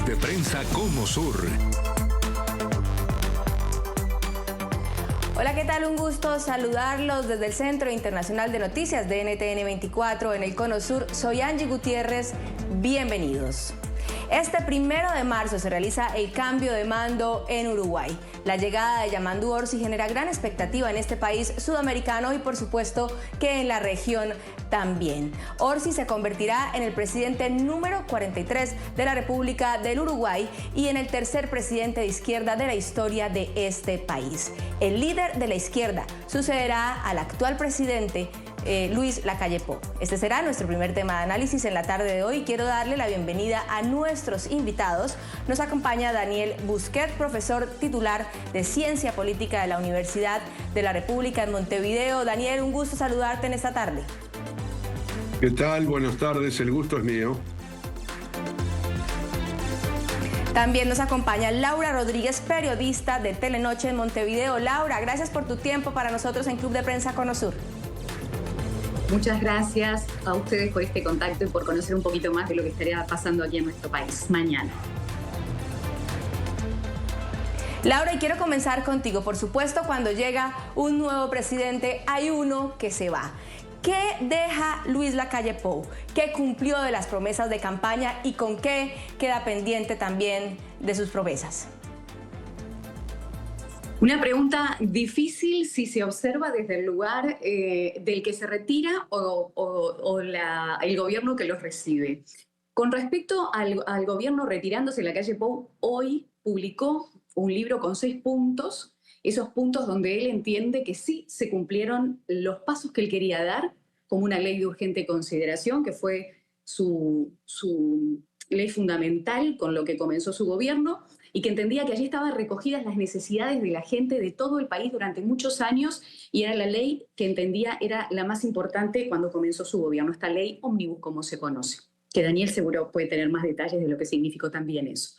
de Prensa Como Sur. Hola, ¿qué tal? Un gusto saludarlos desde el Centro Internacional de Noticias de NTN 24 en el Cono Sur. Soy Angie Gutiérrez. Bienvenidos. Este 1 de marzo se realiza el cambio de mando en Uruguay. La llegada de Yamandu Orsi genera gran expectativa en este país sudamericano y por supuesto que en la región también. Orsi se convertirá en el presidente número 43 de la República del Uruguay y en el tercer presidente de izquierda de la historia de este país. El líder de la izquierda sucederá al actual presidente Luis Lacalle Pou. Este será nuestro primer tema de análisis en la tarde de hoy. Quiero darle la bienvenida a nuestros invitados. Nos acompaña Daniel Busquet, profesor titular de Ciencia Política de la Universidad de la República en Montevideo. Daniel, un gusto saludarte en esta tarde. ¿Qué tal? Buenas tardes, el gusto es mío. También nos acompaña Laura Rodríguez, periodista de Telenoche en Montevideo. Laura, gracias por tu tiempo para nosotros en Club de Prensa Cono Sur. Muchas gracias a ustedes por este contacto y por conocer un poquito más de lo que estaría pasando aquí en nuestro país mañana. Laura, y quiero comenzar contigo. Por supuesto, cuando llega un nuevo presidente, hay uno que se va. ¿Qué deja Luis Lacalle Pou? ¿Qué cumplió de las promesas de campaña y con qué queda pendiente también de sus promesas? Una pregunta difícil si se observa desde el lugar del que se retira o el gobierno que los recibe. Con respecto al gobierno retirándose, Lacalle Pou hoy publicó un libro con 6 puntos, esos puntos donde él entiende que sí se cumplieron los pasos que él quería dar, como una ley de urgente consideración, que fue su ley fundamental con lo que comenzó su gobierno, y que entendía que allí estaban recogidas las necesidades de la gente de todo el país durante muchos años, y era la ley que entendía era la más importante cuando comenzó su gobierno, esta ley ómnibus como se conoce, que Daniel seguro puede tener más detalles de lo que significó también eso.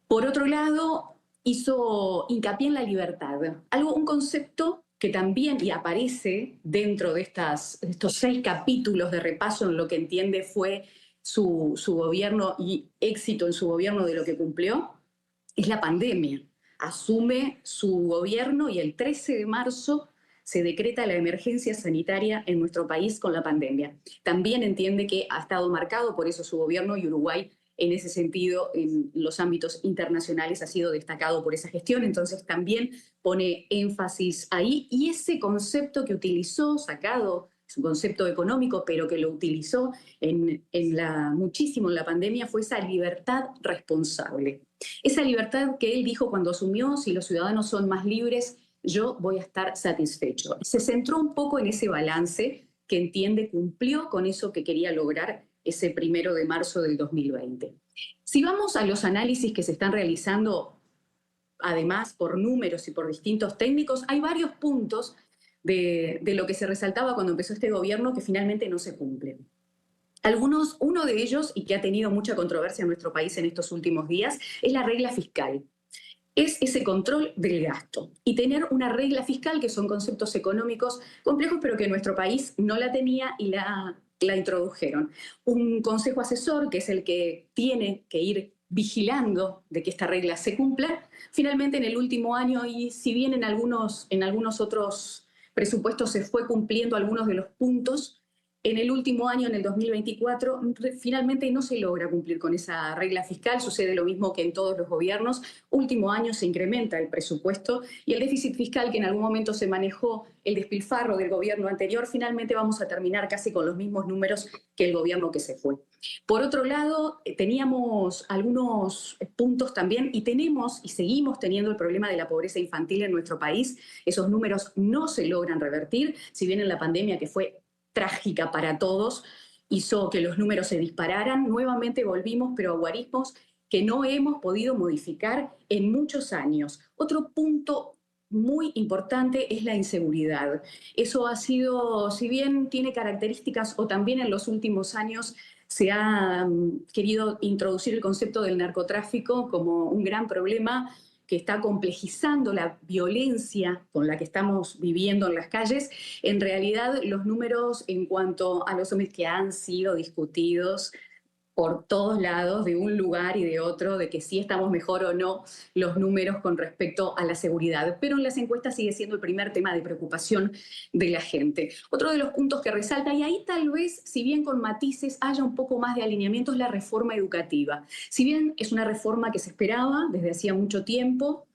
Por otro lado, hizo hincapié en la libertad, un concepto que también y aparece dentro de estos 6 capítulos de repaso en lo que entiende fue su gobierno y éxito en su gobierno de lo que cumplió, es la pandemia. Asume su gobierno y el 13 de marzo se decreta la emergencia sanitaria en nuestro país con la pandemia. También entiende que ha estado marcado por eso su gobierno y Uruguay en ese sentido en los ámbitos internacionales ha sido destacado por esa gestión, entonces también pone énfasis ahí y ese concepto que utilizó, sacado, es un concepto económico, pero que lo utilizó muchísimo en la pandemia, fue esa libertad responsable. Esa libertad que él dijo cuando asumió, si los ciudadanos son más libres, yo voy a estar satisfecho. Se centró un poco en ese balance que entiende cumplió con eso que quería lograr ese 1 de marzo del 2020. Si vamos a los análisis que se están realizando, además por números y por distintos técnicos, hay varios puntos de lo que se resaltaba cuando empezó este gobierno que finalmente no se cumplen. Uno de ellos, y que ha tenido mucha controversia en nuestro país en estos últimos días, es la regla fiscal. Es ese control del gasto. Y tener una regla fiscal, que son conceptos económicos complejos, pero que nuestro país no la tenía y la introdujeron. Un consejo asesor, que es el que tiene que ir vigilando de que esta regla se cumpla. Finalmente, en el último año, y si bien en algunos otros presupuestos se fue cumpliendo algunos de los puntos, en el último año, en el 2024, finalmente no se logra cumplir con esa regla fiscal. Sucede lo mismo que en todos los gobiernos. Último año se incrementa el presupuesto y el déficit fiscal que en algún momento se manejó, el despilfarro del gobierno anterior, finalmente vamos a terminar casi con los mismos números que el gobierno que se fue. Por otro lado, teníamos algunos puntos también y tenemos y seguimos teniendo el problema de la pobreza infantil en nuestro país. Esos números no se logran revertir, si bien en la pandemia, que fue trágica para todos, hizo que los números se dispararan. Nuevamente volvimos, pero a guarismos que no hemos podido modificar en muchos años. Otro punto muy importante es la inseguridad. Eso ha sido, si bien tiene características o también en los últimos años se ha querido introducir el concepto del narcotráfico como un gran problema, que está complejizando la violencia con la que estamos viviendo en las calles, en realidad los números en cuanto a los hombres que han sido discutidos por todos lados, de un lugar y de otro, de que sí estamos mejor o no los números con respecto a la seguridad. Pero en las encuestas sigue siendo el primer tema de preocupación de la gente. Otro de los puntos que resalta, y ahí tal vez, si bien con matices, haya un poco más de alineamiento, es la reforma educativa. Si bien es una reforma que se esperaba desde hacía mucho tiempo,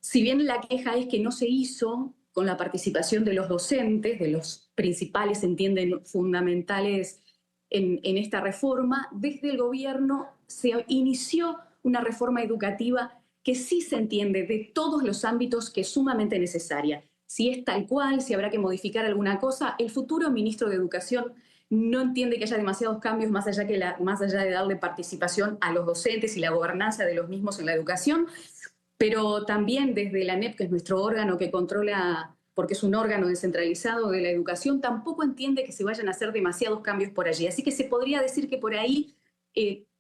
si bien la queja es que no se hizo con la participación de los docentes, de los principales, se entienden, fundamentales en esta reforma, desde el gobierno se inició una reforma educativa que sí se entiende de todos los ámbitos que es sumamente necesaria. Si es tal cual, si habrá que modificar alguna cosa, el futuro ministro de Educación no entiende que haya demasiados cambios más allá de darle participación a los docentes y la gobernanza de los mismos en la educación, pero también desde la ANEP, que es nuestro órgano que controla, porque es un órgano descentralizado de la educación, tampoco entiende que se vayan a hacer demasiados cambios por allí. Así que se podría decir que por ahí,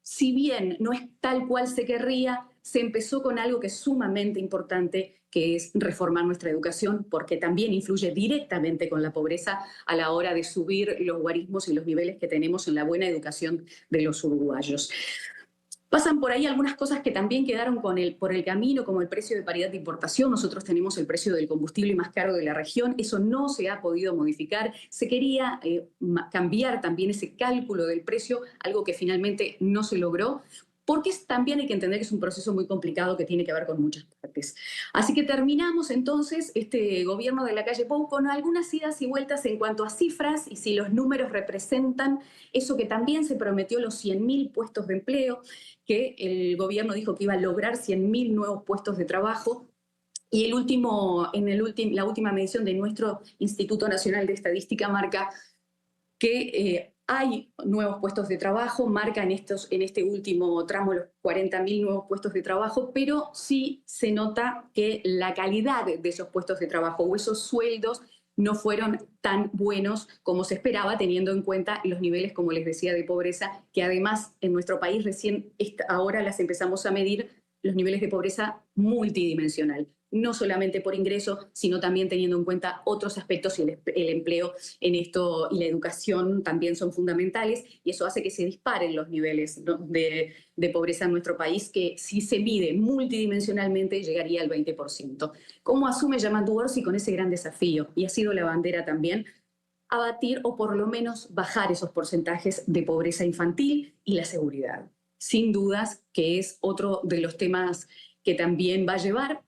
si bien no es tal cual se querría, se empezó con algo que es sumamente importante, que es reformar nuestra educación, porque también influye directamente con la pobreza a la hora de subir los guarismos y los niveles que tenemos en la buena educación de los uruguayos. Pasan por ahí algunas cosas que también quedaron por el camino, como el precio de paridad de importación. Nosotros tenemos el precio del combustible más caro de la región. Eso no se ha podido modificar. Se quería cambiar también ese cálculo del precio, algo que finalmente no se logró, porque también hay que entender que es un proceso muy complicado que tiene que ver con muchas partes. Así que terminamos entonces este gobierno de la calle Pou con algunas idas y vueltas en cuanto a cifras y si los números representan eso que también se prometió, los 100.000 puestos de empleo, que el gobierno dijo que iba a lograr 100.000 nuevos puestos de trabajo. Y la última medición de nuestro Instituto Nacional de Estadística marca que hay nuevos puestos de trabajo, marca en este último tramo los 40.000 nuevos puestos de trabajo, pero sí se nota que la calidad de esos puestos de trabajo o esos sueldos no fueron tan buenos como se esperaba, teniendo en cuenta los niveles, como les decía, de pobreza, que además en nuestro país recién ahora las empezamos a medir, los niveles de pobreza multidimensional, no solamente por ingreso, sino también teniendo en cuenta otros aspectos y el empleo en esto y la educación también son fundamentales y eso hace que se disparen los niveles, ¿no?, de pobreza en nuestro país, que si se mide multidimensionalmente llegaría al 20%. ¿Cómo asume Yamandu Orsi con ese gran desafío? Y ha sido la bandera también abatir o por lo menos bajar esos porcentajes de pobreza infantil y la seguridad. Sin dudas que es otro de los temas que también va a llevar.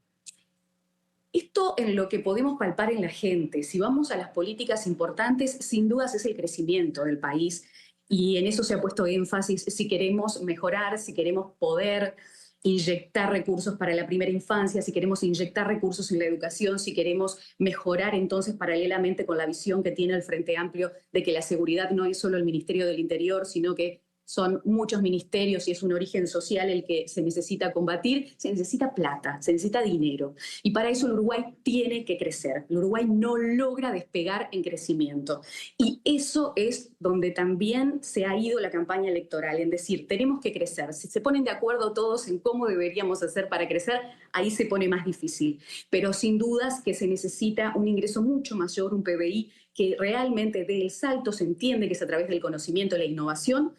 Esto en lo que podemos palpar en la gente, si vamos a las políticas importantes, sin dudas es el crecimiento del país y en eso se ha puesto énfasis si queremos mejorar, si queremos poder inyectar recursos para la primera infancia, si queremos inyectar recursos en la educación, si queremos mejorar entonces paralelamente con la visión que tiene el Frente Amplio de que la seguridad no es solo el Ministerio del Interior, sino que son muchos ministerios y es un origen social el que se necesita combatir, se necesita plata, se necesita dinero. Y para eso el Uruguay tiene que crecer. El Uruguay no logra despegar en crecimiento. Y eso es donde también se ha ido la campaña electoral, en decir, tenemos que crecer. Si se ponen de acuerdo todos en cómo deberíamos hacer para crecer, ahí se pone más difícil. Pero sin dudas que se necesita un ingreso mucho mayor, un PBI que realmente dé el salto, se entiende que es a través del conocimiento y la innovación,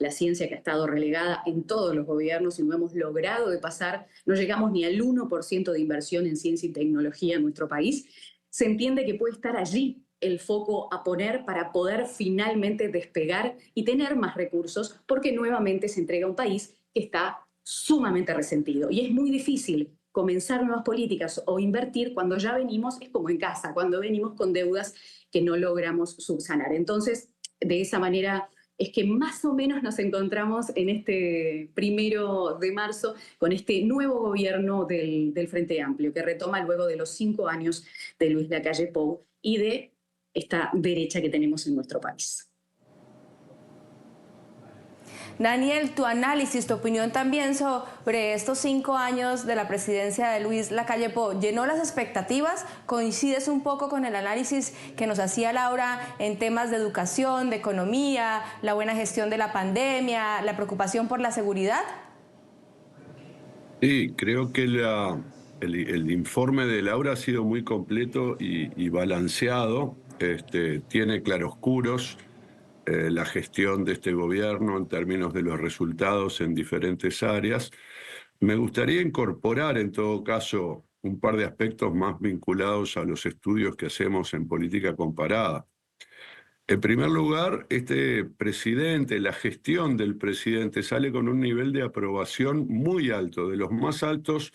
la ciencia que ha estado relegada en todos los gobiernos y no hemos logrado de pasar, no llegamos ni al 1% de inversión en ciencia y tecnología en nuestro país, se entiende que puede estar allí el foco a poner para poder finalmente despegar y tener más recursos, porque nuevamente se entrega un país que está sumamente resentido. Y es muy difícil comenzar nuevas políticas o invertir cuando ya venimos, es como en casa, cuando venimos con deudas que no logramos subsanar. Entonces, de esa manera es que más o menos nos encontramos en este 1 de marzo con este nuevo gobierno del Frente Amplio, que retoma luego de los 5 años de Luis Lacalle Pou y de esta derecha que tenemos en nuestro país. Daniel, tu análisis, tu opinión también sobre estos 5 años de la presidencia de Luis Lacalle Pou, ¿llenó las expectativas? ¿Coincides un poco con el análisis que nos hacía Laura en temas de educación, de economía, la buena gestión de la pandemia, la preocupación por la seguridad? Sí, creo que el informe de Laura ha sido muy completo y balanceado, tiene claroscuros. la gestión de este gobierno en términos de los resultados en diferentes áreas. Me gustaría incorporar, en todo caso, un par de aspectos más vinculados a los estudios que hacemos en política comparada. En primer lugar, este presidente, la gestión del presidente sale con un nivel de aprobación muy alto, de los más altos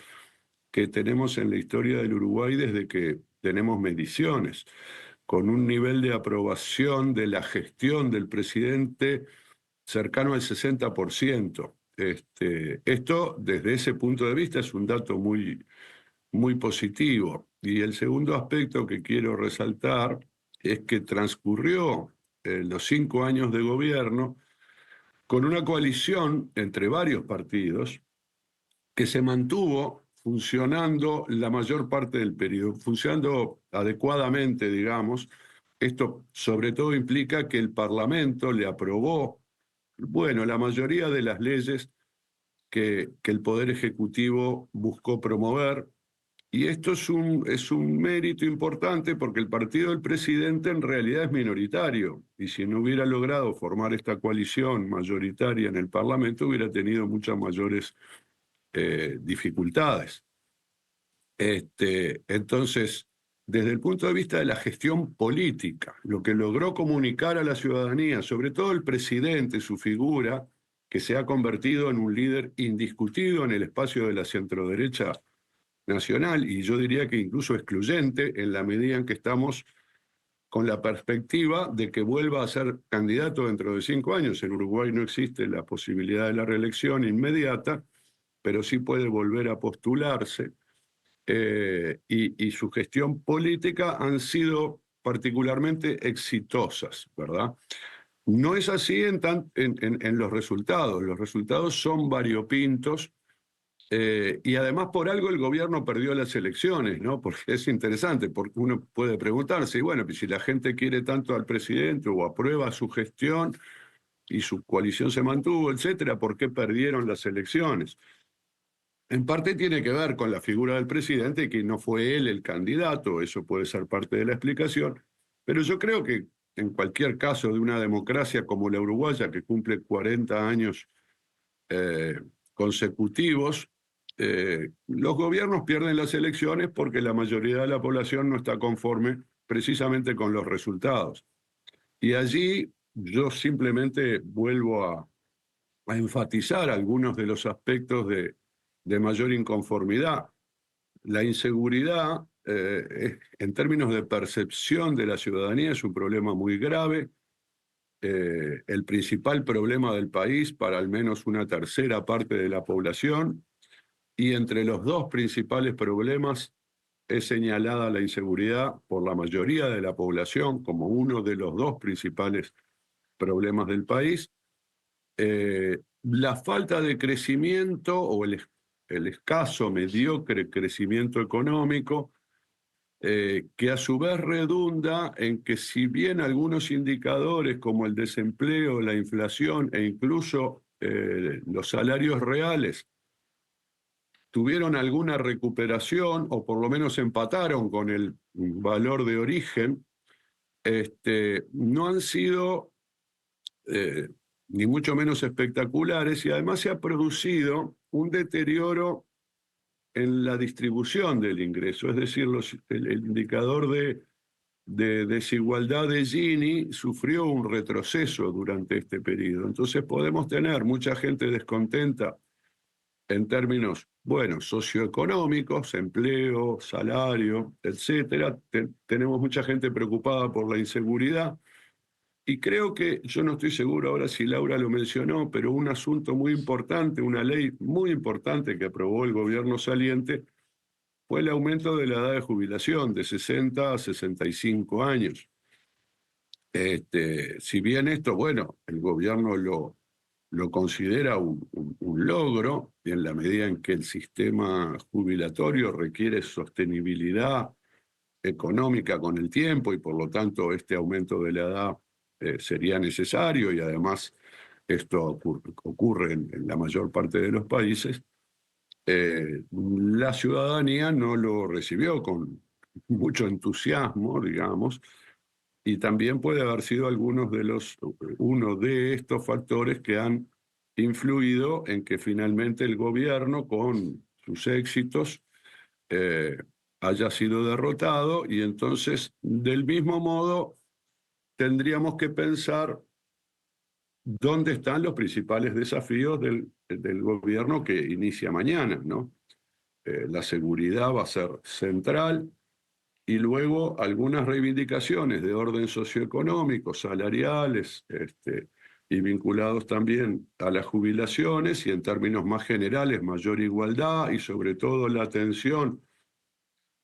que tenemos en la historia del Uruguay desde que tenemos mediciones, con un nivel de aprobación de la gestión del presidente cercano al 60%. Esto, desde ese punto de vista, es un dato muy, muy positivo. Y el segundo aspecto que quiero resaltar es que transcurrió los 5 años de gobierno con una coalición entre varios partidos que se mantuvo funcionando la mayor parte del periodo, funcionando adecuadamente, digamos. Esto sobre todo implica que el Parlamento le aprobó, bueno, la mayoría de las leyes que el Poder Ejecutivo buscó promover. Y esto es un mérito importante porque el partido del presidente en realidad es minoritario. Y si no hubiera logrado formar esta coalición mayoritaria en el Parlamento, hubiera tenido muchas mayores dificultades. Entonces, desde el punto de vista de la gestión política, lo que logró comunicar a la ciudadanía, sobre todo el presidente, su figura, que se ha convertido en un líder indiscutido en el espacio de la centroderecha nacional, y yo diría que incluso excluyente, en la medida en que estamos con la perspectiva de que vuelva a ser candidato dentro de 5 años. En Uruguay no existe la posibilidad de la reelección inmediata, pero sí puede volver a postularse. Y su gestión política han sido particularmente exitosas, ¿verdad? No es así en los resultados. Los resultados son variopintos. Y además por algo el gobierno perdió las elecciones, ¿no? Porque es interesante, porque uno puede preguntarse, bueno, pues si la gente quiere tanto al presidente o aprueba su gestión y su coalición se mantuvo, etcétera, ¿por qué perdieron las elecciones? En parte tiene que ver con la figura del presidente, que no fue él el candidato, eso puede ser parte de la explicación, pero yo creo que en cualquier caso de una democracia como la uruguaya, que cumple 40 años consecutivos, los gobiernos pierden las elecciones porque la mayoría de la población no está conforme precisamente con los resultados. Y allí yo simplemente vuelvo a enfatizar algunos de los aspectos de mayor inconformidad. La inseguridad, en términos de percepción de la ciudadanía, es un problema muy grave. El principal problema del país para al menos una tercera parte de la población, y entre los dos principales problemas es señalada la inseguridad por la mayoría de la población como uno de los dos principales problemas del país. La falta de crecimiento o el escaso, mediocre crecimiento económico, que a su vez redunda en que si bien algunos indicadores como el desempleo, la inflación e incluso los salarios reales tuvieron alguna recuperación o por lo menos empataron con el valor de origen, no han sido ni mucho menos espectaculares, y además se ha producido un deterioro en la distribución del ingreso, es decir, el indicador de desigualdad de Gini sufrió un retroceso durante este periodo. Entonces podemos tener mucha gente descontenta en términos, bueno, socioeconómicos, empleo, salario, etcétera. Tenemos mucha gente preocupada por la inseguridad. Y creo que, yo no estoy seguro ahora si Laura lo mencionó, pero un asunto muy importante, una ley muy importante que aprobó el gobierno saliente, fue el aumento de la edad de jubilación de 60 a 65 años. Si bien esto, bueno, el gobierno lo considera un logro, y en la medida en que el sistema jubilatorio requiere sostenibilidad económica con el tiempo y por lo tanto este aumento de la edad sería necesario, y además esto ocurre en la mayor parte de los países, la ciudadanía no lo recibió con mucho entusiasmo, digamos, y también puede haber sido uno de estos factores que han influido en que finalmente el gobierno, con sus éxitos, haya sido derrotado, y entonces, del mismo modo, tendríamos que pensar dónde están los principales desafíos del gobierno que inicia mañana, ¿no? La seguridad va a ser central, y luego algunas reivindicaciones de orden socioeconómico, salariales, y vinculados también a las jubilaciones, y en términos más generales, mayor igualdad y sobre todo la atención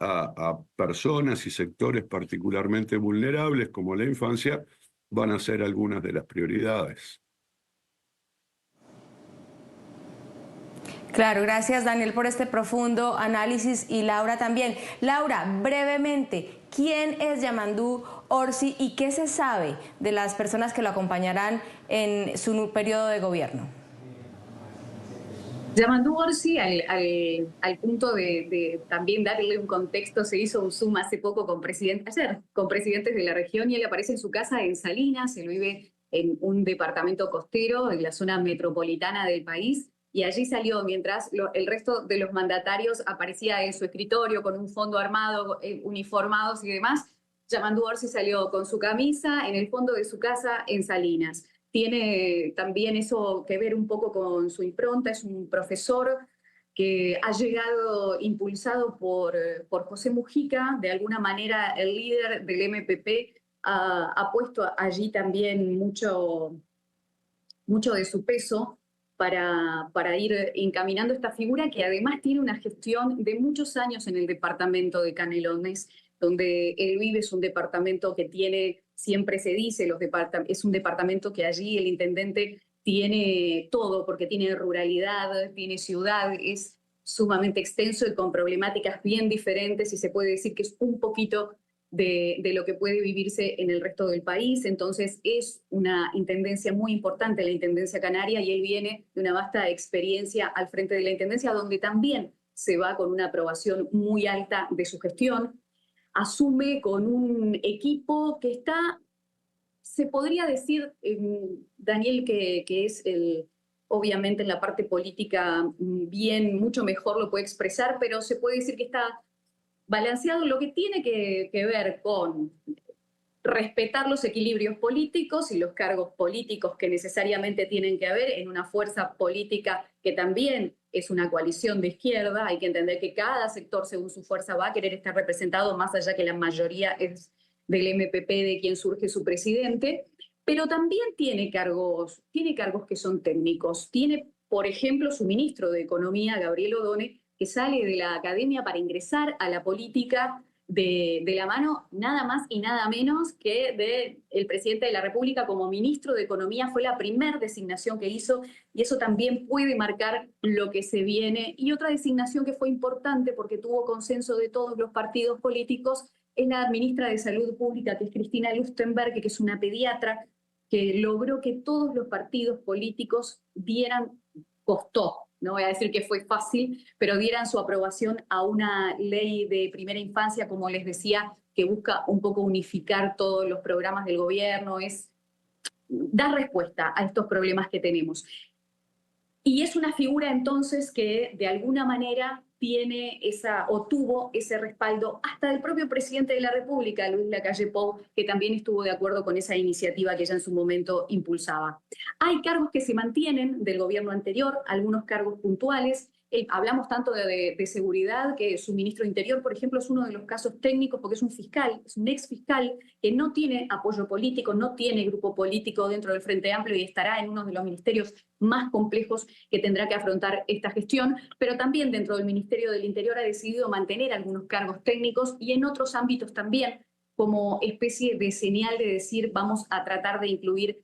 a personas y sectores particularmente vulnerables como la infancia, van a ser algunas de las prioridades. Claro, gracias Daniel por este profundo análisis, y Laura también. Laura, brevemente, ¿quién es Yamandú Orsi y qué se sabe de las personas que lo acompañarán en su periodo de gobierno? Yamandú Orsi, al punto de también darle un contexto, se hizo un Zoom hace poco con presidentes de la región, y él aparece en su casa en Salinas. Él vive en un departamento costero en la zona metropolitana del país, y allí salió mientras el resto de los mandatarios aparecía en su escritorio con un fondo armado, uniformados y demás. Yamandú Orsi salió con su camisa en el fondo de su casa en Salinas. Tiene también eso que ver un poco con su impronta. Es un profesor que ha llegado impulsado por José Mujica. De alguna manera, el líder del MPP ha puesto allí también mucho de su peso para ir encaminando esta figura, que además tiene una gestión de muchos años en el departamento de Canelones, donde él vive. Es un departamento que tiene, siempre se dice, es un departamento que allí el intendente tiene todo, porque tiene ruralidad, tiene ciudad, es sumamente extenso y con problemáticas bien diferentes, y se puede decir que es un poquito de lo que puede vivirse en el resto del país. Entonces es una intendencia muy importante, la Intendencia Canaria, y él viene de una vasta experiencia al frente de la Intendencia, donde también se va con una aprobación muy alta de su gestión. Asume con un equipo que está, se podría decir, Daniel, que es obviamente en la parte política mucho mejor lo puede expresar, pero se puede decir que está balanceado, lo que tiene que ver con respetar los equilibrios políticos y los cargos políticos que necesariamente tienen que haber en una fuerza política que también es una coalición de izquierda. Hay que entender que cada sector, según su fuerza, va a querer estar representado, más allá que la mayoría es del MPP, de quien surge su presidente, pero también tiene cargos que son técnicos. Tiene, por ejemplo, su ministro de Economía, Gabriel Odone, que sale de la academia para ingresar a la política de la mano nada más y nada menos que del presidente de la República como ministro de Economía. Fue la primera designación que hizo, y eso también puede marcar lo que se viene. Y otra designación que fue importante porque tuvo consenso de todos los partidos políticos es la ministra de Salud Pública, que es Cristina Lustenberg, que es una pediatra que logró que todos los partidos políticos costó, no voy a decir que fue fácil, pero dieran su aprobación a una ley de primera infancia, como les decía, que busca un poco unificar todos los programas del gobierno, es dar respuesta a estos problemas que tenemos. Y es una figura entonces que de alguna manera tuvo ese respaldo hasta del propio presidente de la República, Luis Lacalle Pou, que también estuvo de acuerdo con esa iniciativa que ella en su momento impulsaba. Hay cargos que se mantienen del gobierno anterior, algunos cargos puntuales. Hablamos tanto de seguridad, que su ministro de Interior, por ejemplo, es uno de los casos técnicos, porque es un fiscal, es un ex fiscal que no tiene apoyo político, no tiene grupo político dentro del Frente Amplio, y estará en uno de los ministerios más complejos que tendrá que afrontar esta gestión. Pero también dentro del Ministerio del Interior ha decidido mantener algunos cargos técnicos, y en otros ámbitos también, como especie de señal de decir vamos a tratar de incluir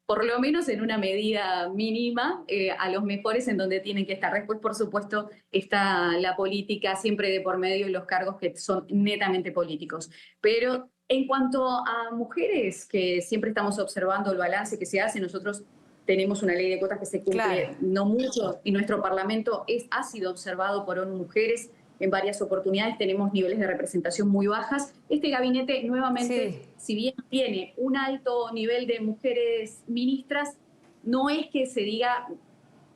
por lo menos en una medida mínima, a los mejores en donde tienen que estar. Después, por supuesto, está la política siempre de por medio y los cargos que son netamente políticos. Pero en cuanto a mujeres, que siempre estamos observando el balance que se hace, nosotros tenemos una ley de cuotas que se cumple no mucho, y nuestro Parlamento ha sido observado por mujeres en varias oportunidades, tenemos niveles de representación muy bajas. Este gabinete, nuevamente, Sí. si bien tiene un alto nivel de mujeres ministras, no es que se diga,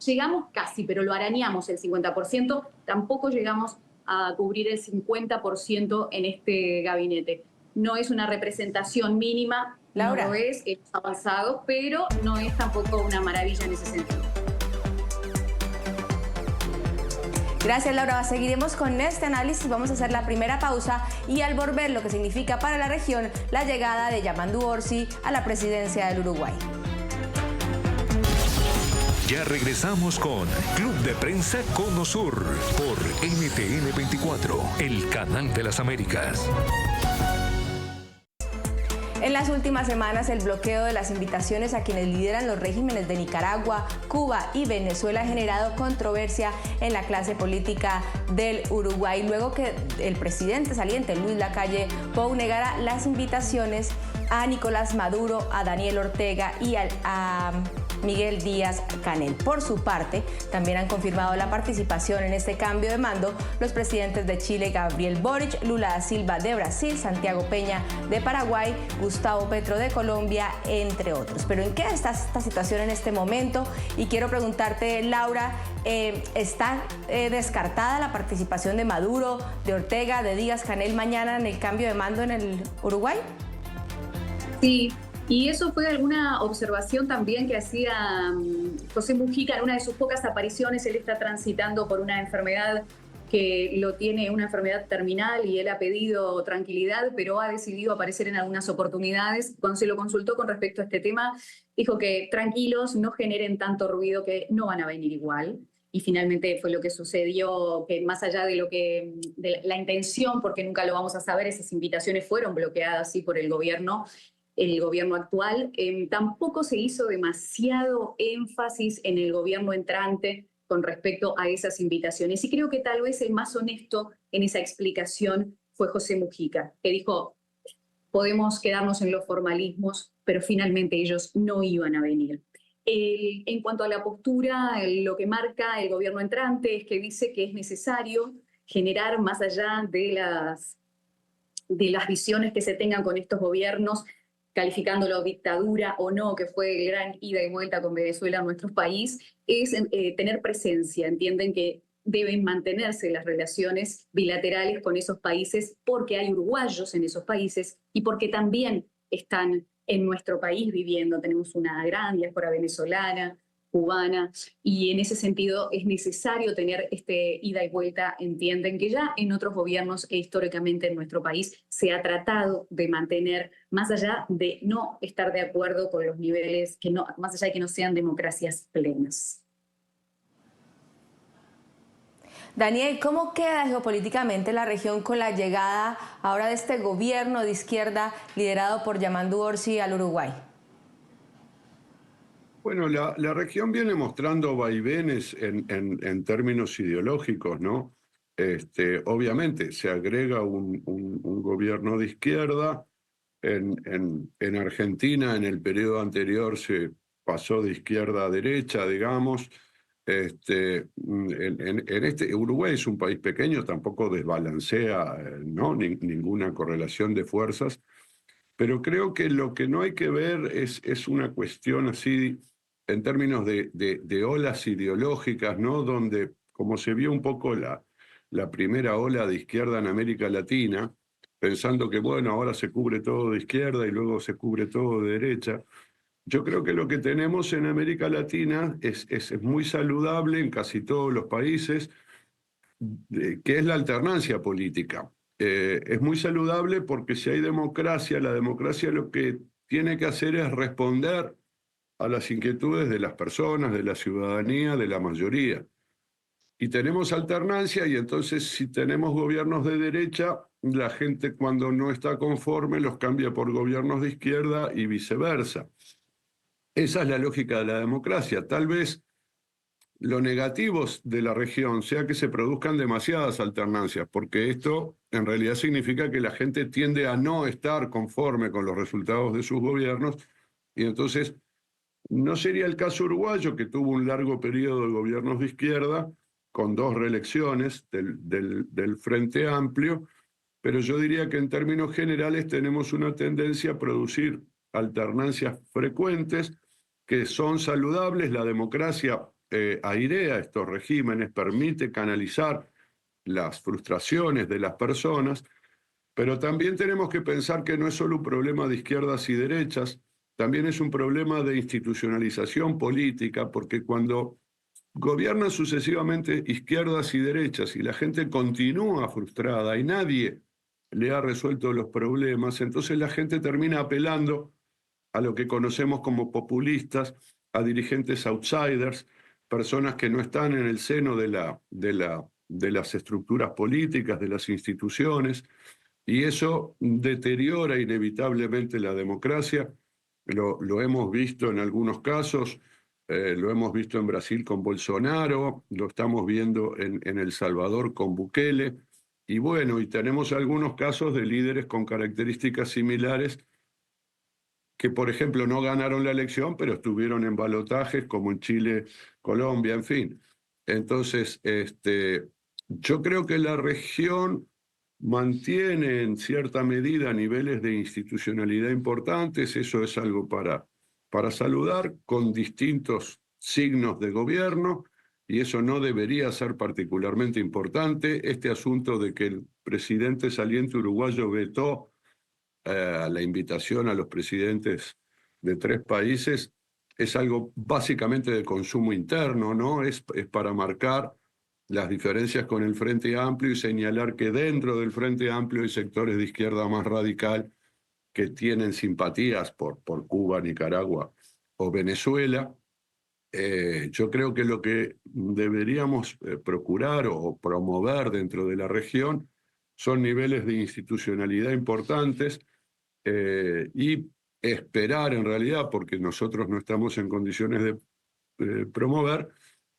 llegamos casi, pero lo arañamos el 50%, tampoco llegamos a cubrir el 50% en este gabinete. No es una representación mínima, Laura. no lo es avanzado, pero no es tampoco una maravilla en ese sentido. Gracias, Laura. Seguiremos con este análisis. Vamos a hacer la primera pausa y al volver lo que significa para la región la llegada de Yamandu Orsi a la presidencia del Uruguay. Ya regresamos con Club de Prensa Cono Sur por NTN 24, el canal de las Américas. En las últimas semanas, el bloqueo de las invitaciones a quienes lideran los regímenes de Nicaragua, Cuba y Venezuela ha generado controversia en la clase política del Uruguay, luego que el presidente saliente, Luis Lacalle Pou, negara las invitaciones a Nicolás Maduro, a Daniel Ortega y a Miguel Díaz-Canel. Por su parte, también han confirmado la participación en este cambio de mando los presidentes de Chile, Gabriel Boric, Lula da Silva de Brasil, Santiago Peña de Paraguay, Gustavo Petro de Colombia, entre otros. Pero ¿en qué está esta situación en este momento? Y quiero preguntarte, Laura, ¿está descartada la participación de Maduro, de Ortega, de Díaz-Canel mañana en el cambio de mando en el Uruguay? Sí. Y eso fue alguna observación también que hacía José Mujica en una de sus pocas apariciones. Él está transitando por una enfermedad que lo tiene, una enfermedad terminal, y él ha pedido tranquilidad, pero ha decidido aparecer en algunas oportunidades. Cuando se lo consultó con respecto a este tema, dijo que tranquilos, no generen tanto ruido, que no van a venir igual. Y finalmente fue lo que sucedió, que más allá de la intención, porque nunca lo vamos a saber, esas invitaciones fueron bloqueadas sí por el gobierno actual. Tampoco se hizo demasiado énfasis en el gobierno entrante con respecto a esas invitaciones. Y creo que tal vez el más honesto en esa explicación fue José Mujica, que dijo, podemos quedarnos en los formalismos, pero finalmente ellos no iban a venir. En cuanto a la postura, lo que marca el gobierno entrante es que dice que es necesario generar, más allá de las visiones que se tengan con estos gobiernos, calificándolo dictadura o no, que fue el gran ida y vuelta con Venezuela en nuestro país, es tener presencia. Entienden que deben mantenerse las relaciones bilaterales con esos países porque hay uruguayos en esos países y porque también están en nuestro país viviendo. Tenemos una gran diáspora venezolana, cubana, y en ese sentido es necesario tener ida y vuelta. Entienden que ya en otros gobiernos e históricamente en nuestro país se ha tratado de mantener, más allá de no estar de acuerdo con los niveles, más allá de que no sean democracias plenas. Daniel, ¿cómo queda geopolíticamente la región con la llegada ahora de este gobierno de izquierda liderado por Yamandu Orsi al Uruguay? Bueno, la región viene mostrando vaivenes en términos ideológicos, ¿no? Obviamente se agrega un gobierno de izquierda. En Argentina, en el periodo anterior, se pasó de izquierda a derecha, digamos. Uruguay es un país pequeño, tampoco desbalancea, ¿no? Ninguna correlación de fuerzas. Pero creo que lo que no hay que ver es una cuestión así en términos de olas ideológicas, ¿no? Donde, como se vio un poco la primera ola de izquierda en América Latina, pensando que, bueno, ahora se cubre todo de izquierda y luego se cubre todo de derecha. Yo creo que lo que tenemos en América Latina es muy saludable en casi todos los países, que es la alternancia política. Es muy saludable porque si hay democracia, la democracia lo que tiene que hacer es responder a las inquietudes de las personas, de la ciudadanía, de la mayoría. Y tenemos alternancia, y entonces si tenemos gobiernos de derecha, la gente cuando no está conforme los cambia por gobiernos de izquierda y viceversa. Esa es la lógica de la democracia. Tal vez lo negativo de la región sea que se produzcan demasiadas alternancias, porque esto en realidad significa que la gente tiende a no estar conforme con los resultados de sus gobiernos, y entonces no sería el caso uruguayo, que tuvo un largo periodo de gobiernos de izquierda, con 2 reelecciones del Frente Amplio, pero yo diría que en términos generales tenemos una tendencia a producir alternancias frecuentes que son saludables. La democracia airea estos regímenes, permite canalizar las frustraciones de las personas, pero también tenemos que pensar que no es solo un problema de izquierdas y derechas, también es un problema de institucionalización política, porque cuando gobiernan sucesivamente izquierdas y derechas y la gente continúa frustrada y nadie le ha resuelto los problemas, entonces la gente termina apelando a lo que conocemos como populistas, a dirigentes outsiders, personas que no están en el seno de las estructuras políticas, de las instituciones, y eso deteriora inevitablemente la democracia. Lo hemos visto en algunos casos, lo hemos visto en Brasil con Bolsonaro, lo estamos viendo en El Salvador con Bukele, y bueno, y tenemos algunos casos de líderes con características similares que, por ejemplo, no ganaron la elección, pero estuvieron en balotajes, como en Chile, Colombia, en fin. Entonces, yo creo que la región mantiene en cierta medida niveles de institucionalidad importantes, eso es algo para saludar, con distintos signos de gobierno, y eso no debería ser particularmente importante. Este asunto de que el presidente saliente uruguayo vetó la invitación a los presidentes de 3 países es algo básicamente de consumo interno, ¿no? Es para marcar las diferencias con el Frente Amplio y señalar que dentro del Frente Amplio hay sectores de izquierda más radical que tienen simpatías por Cuba, Nicaragua o Venezuela. Yo creo que lo que deberíamos procurar o promover dentro de la región son niveles de institucionalidad importantes y esperar en realidad, porque nosotros no estamos en condiciones de promover,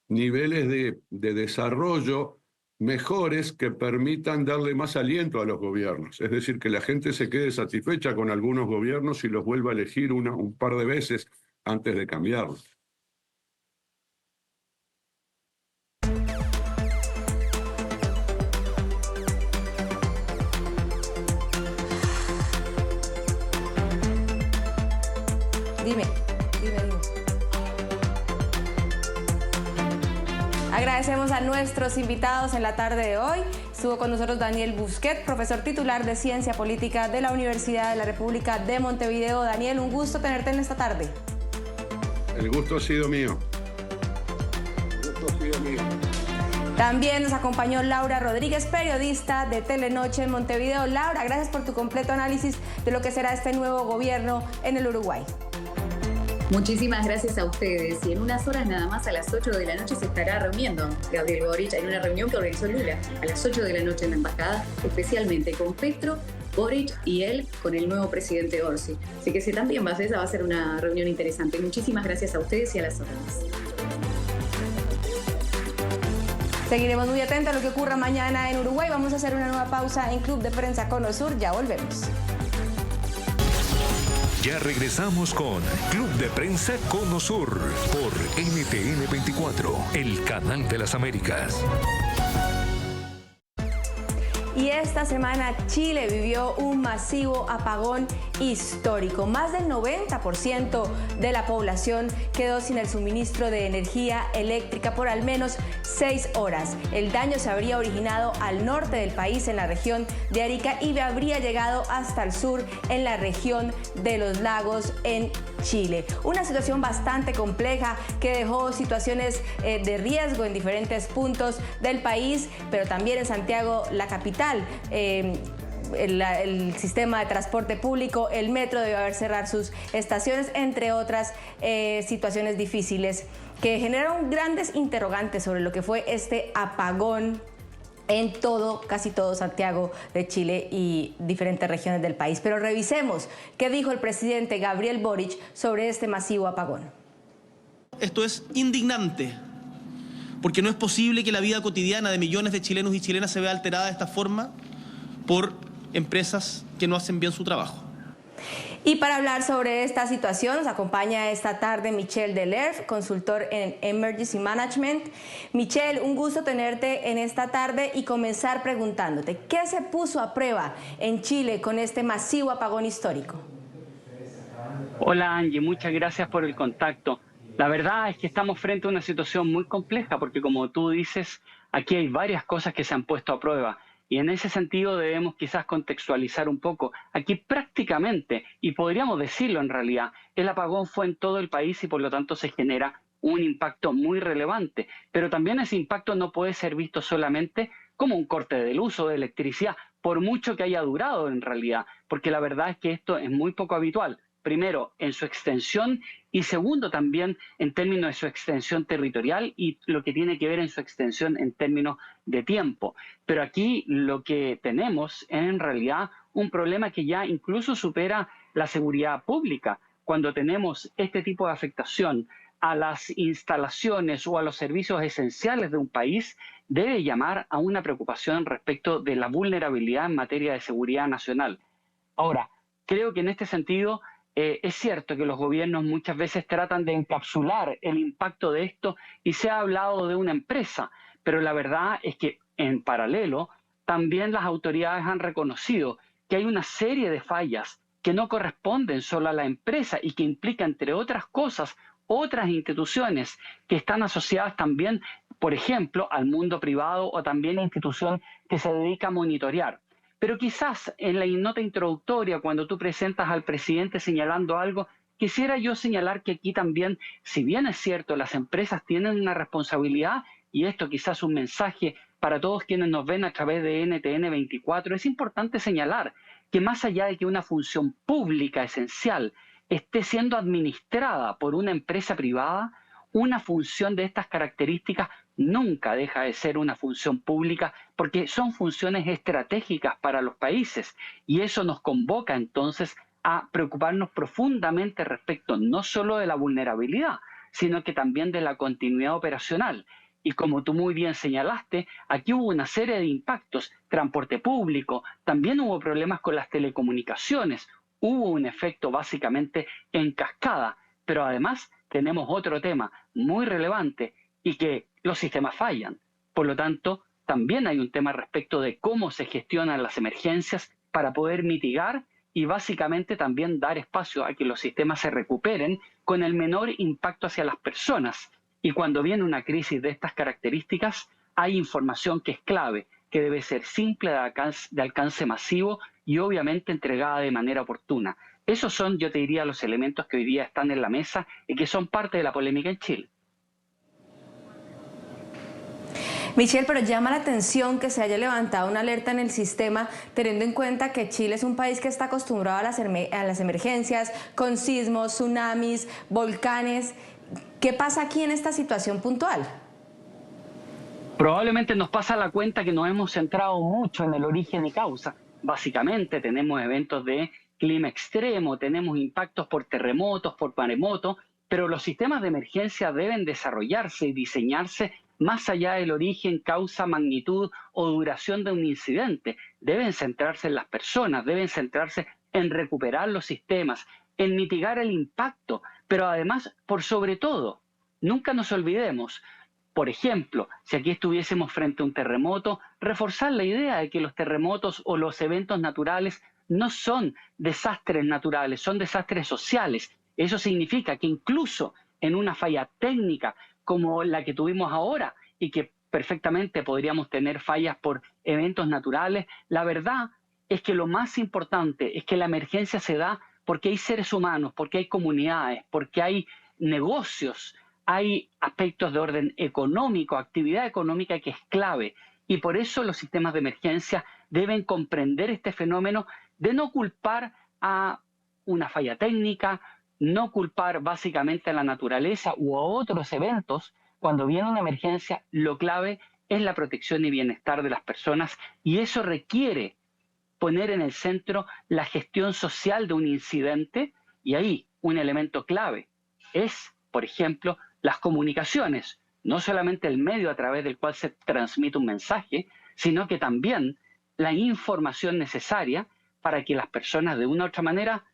niveles de desarrollo mejores que permitan darle más aliento a los gobiernos. Es decir, que la gente se quede satisfecha con algunos gobiernos y los vuelva a elegir un par de veces antes de cambiarlos. Dime. Agradecemos a nuestros invitados en la tarde de hoy. Estuvo con nosotros Daniel Busquet, profesor titular de Ciencia Política de la Universidad de la República de Montevideo. Daniel, un gusto tenerte en esta tarde. El gusto ha sido mío. También nos acompañó Laura Rodríguez, periodista de Telenoche en Montevideo. Laura, gracias por tu completo análisis de lo que será este nuevo gobierno en el Uruguay. Muchísimas gracias a ustedes. Y en unas horas nada más, a las 8 de la noche, se estará reuniendo Gabriel Boric en una reunión que organizó Lula a las 8 de la noche en la embajada, especialmente con Petro, Boric y él con el nuevo presidente Orsi. Así que también esa va a ser una reunión interesante. Muchísimas gracias a ustedes y a las órdenes. Seguiremos muy atentos a lo que ocurra mañana en Uruguay. Vamos a hacer una nueva pausa en Club de Prensa Cono Sur. Ya volvemos. Ya regresamos con Club de Prensa Cono Sur por NTN 24, el canal de las Américas. Y esta semana Chile vivió un masivo apagón histórico. Más del 90% de la población quedó sin el suministro de energía eléctrica por al menos 6 horas. El daño se habría originado al norte del país, en la región de Arica, y habría llegado hasta el sur, en la región de los lagos, en Chile. Una situación bastante compleja que dejó situaciones de riesgo en diferentes puntos del país, pero también en Santiago, la capital. El sistema de transporte público, el metro debió haber cerrado sus estaciones, entre otras situaciones difíciles que generaron grandes interrogantes sobre lo que fue este apagón en casi todo Santiago de Chile y diferentes regiones del país. Pero revisemos qué dijo el presidente Gabriel Boric sobre este masivo apagón. Esto es indignante, porque no es posible que la vida cotidiana de millones de chilenos y chilenas se vea alterada de esta forma por empresas que no hacen bien su trabajo. Y para hablar sobre esta situación nos acompaña esta tarde Michel Delerf, consultor en Emergency Management. Michel, un gusto tenerte en esta tarde y comenzar preguntándote, ¿qué se puso a prueba en Chile con este masivo apagón histórico? Hola Angie, muchas gracias por el contacto. La verdad es que estamos frente a una situación muy compleja porque, como tú dices, aquí hay varias cosas que se han puesto a prueba. Y en ese sentido debemos quizás contextualizar un poco. Aquí prácticamente, y podríamos decirlo en realidad, el apagón fue en todo el país y por lo tanto se genera un impacto muy relevante. Pero también ese impacto no puede ser visto solamente como un corte del uso de electricidad, por mucho que haya durado en realidad, porque la verdad es que esto es muy poco habitual. Primero, en su extensión y segundo, también en términos de su extensión territorial y lo que tiene que ver en su extensión en términos de tiempo. Pero aquí lo que tenemos es en realidad un problema que ya incluso supera la seguridad pública. Cuando tenemos este tipo de afectación a las instalaciones o a los servicios esenciales de un país, debe llamar a una preocupación respecto de la vulnerabilidad en materia de seguridad nacional. Ahora, creo que en este sentido es cierto que los gobiernos muchas veces tratan de encapsular el impacto de esto y se ha hablado de una empresa, pero la verdad es que en paralelo también las autoridades han reconocido que hay una serie de fallas que no corresponden solo a la empresa y que implica, entre otras cosas, otras instituciones que están asociadas también, por ejemplo, al mundo privado o también a institución que se dedica a monitorear. Pero quizás en la nota introductoria, cuando tú presentas al presidente señalando algo, quisiera yo señalar que aquí también, si bien es cierto, las empresas tienen una responsabilidad, y esto quizás un mensaje para todos quienes nos ven a través de NTN 24, es importante señalar que más allá de que una función pública esencial esté siendo administrada por una empresa privada, una función de estas características nunca deja de ser una función pública porque son funciones estratégicas para los países y eso nos convoca entonces a preocuparnos profundamente respecto no solo de la vulnerabilidad, sino que también de la continuidad operacional. Y como tú muy bien señalaste, aquí hubo una serie de impactos, transporte público, también hubo problemas con las telecomunicaciones, hubo un efecto básicamente en cascada, pero además tenemos otro tema muy relevante y que los sistemas fallan. Por lo tanto, también hay un tema respecto de cómo se gestionan las emergencias para poder mitigar y básicamente también dar espacio a que los sistemas se recuperen con el menor impacto hacia las personas. Y cuando viene una crisis de estas características, hay información que es clave, que debe ser simple, de alcance masivo y obviamente entregada de manera oportuna. Esos son, yo te diría, los elementos que hoy día están en la mesa y que son parte de la polémica en Chile. Michel, pero llama la atención que se haya levantado una alerta en el sistema, teniendo en cuenta que Chile es un país que está acostumbrado a las emergencias, con sismos, tsunamis, volcanes. ¿Qué pasa aquí en esta situación puntual? Probablemente nos pasa la cuenta que nos hemos centrado mucho en el origen y causa. Básicamente tenemos eventos de clima extremo, tenemos impactos por terremotos, por maremotos, pero los sistemas de emergencia deben desarrollarse y diseñarse más allá del origen, causa, magnitud o duración de un incidente. Deben centrarse en las personas, deben centrarse en recuperar los sistemas, en mitigar el impacto, pero además, por sobre todo, nunca nos olvidemos, por ejemplo, si aquí estuviésemos frente a un terremoto, reforzar la idea de que los terremotos o los eventos naturales no son desastres naturales, son desastres sociales. Eso significa que incluso en una falla técnica como la que tuvimos ahora y que perfectamente podríamos tener fallas por eventos naturales, la verdad es que lo más importante es que la emergencia se da porque hay seres humanos, porque hay comunidades, porque hay negocios, hay aspectos de orden económico, actividad económica que es clave. Y por eso los sistemas de emergencia deben comprender este fenómeno de no culpar a una falla técnica, no culpar básicamente a la naturaleza u a otros eventos. Cuando viene una emergencia, lo clave es la protección y bienestar de las personas y eso requiere poner en el centro la gestión social de un incidente y ahí un elemento clave es, por ejemplo, las comunicaciones, no solamente el medio a través del cual se transmite un mensaje, sino que también la información necesaria para que las personas de una u otra manera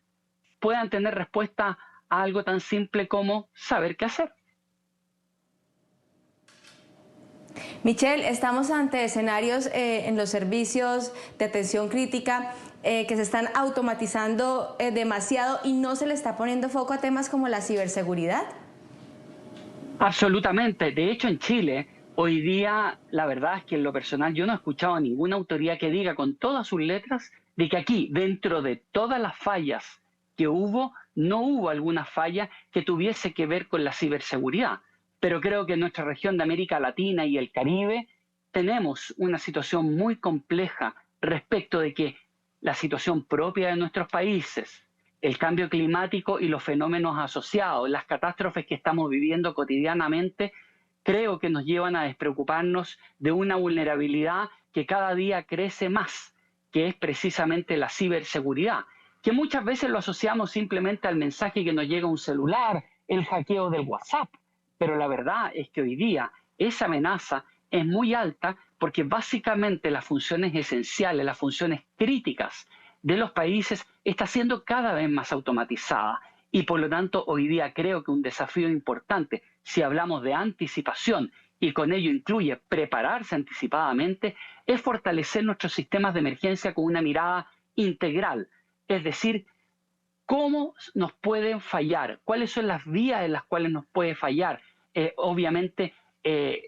puedan tener respuesta a algo tan simple como saber qué hacer. Michelle, estamos ante escenarios en los servicios de atención crítica que se están automatizando demasiado y no se le está poniendo foco a temas como la ciberseguridad. Absolutamente. De hecho, en Chile, hoy día, la verdad es que en lo personal yo no he escuchado a ninguna autoridad que diga con todas sus letras de que aquí, dentro de todas las fallas que hubo, no hubo alguna falla que tuviese que ver con la ciberseguridad. Pero creo que en nuestra región de América Latina y el Caribe tenemos una situación muy compleja respecto de que la situación propia de nuestros países, el cambio climático y los fenómenos asociados, las catástrofes que estamos viviendo cotidianamente, creo que nos llevan a despreocuparnos de una vulnerabilidad que cada día crece más, que es precisamente la ciberseguridad, que muchas veces lo asociamos simplemente al mensaje que nos llega a un celular, el hackeo del WhatsApp. Pero la verdad es que hoy día esa amenaza es muy alta porque básicamente las funciones esenciales, las funciones críticas de los países está siendo cada vez más automatizada. Y por lo tanto hoy día creo que un desafío importante, si hablamos de anticipación y con ello incluye prepararse anticipadamente, es fortalecer nuestros sistemas de emergencia con una mirada integral. Es decir, ¿cómo nos pueden fallar? ¿Cuáles son las vías en las cuales nos puede fallar? Obviamente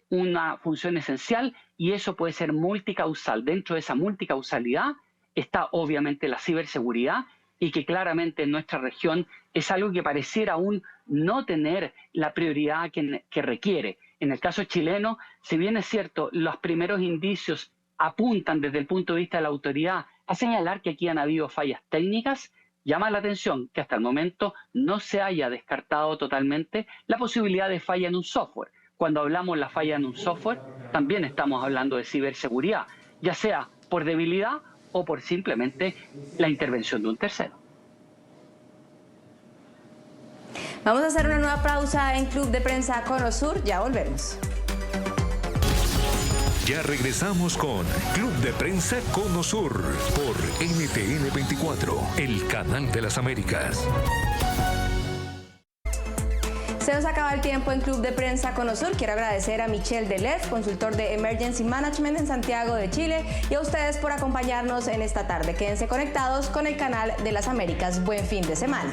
una función esencial y eso puede ser multicausal. Dentro de esa multicausalidad está obviamente la ciberseguridad y que claramente en nuestra región es algo que pareciera aún no tener la prioridad que requiere. En el caso chileno, si bien es cierto, los primeros indicios apuntan desde el punto de vista de la autoridad a señalar que aquí han habido fallas técnicas, llama la atención que hasta el momento no se haya descartado totalmente la posibilidad de falla en un software. Cuando hablamos de la falla en un software, también estamos hablando de ciberseguridad, ya sea por debilidad o por simplemente la intervención de un tercero. Vamos a hacer una nueva pausa en Club de Prensa Conosur, ya volvemos. Ya regresamos con Club de Prensa Conosur por NTN 24, el canal de las Américas. Se nos acaba el tiempo en Club de Prensa Conosur. Quiero agradecer a Michelle Delef, consultor de Emergency Management en Santiago de Chile, y a ustedes por acompañarnos en esta tarde. Quédense conectados con el canal de las Américas. Buen fin de semana.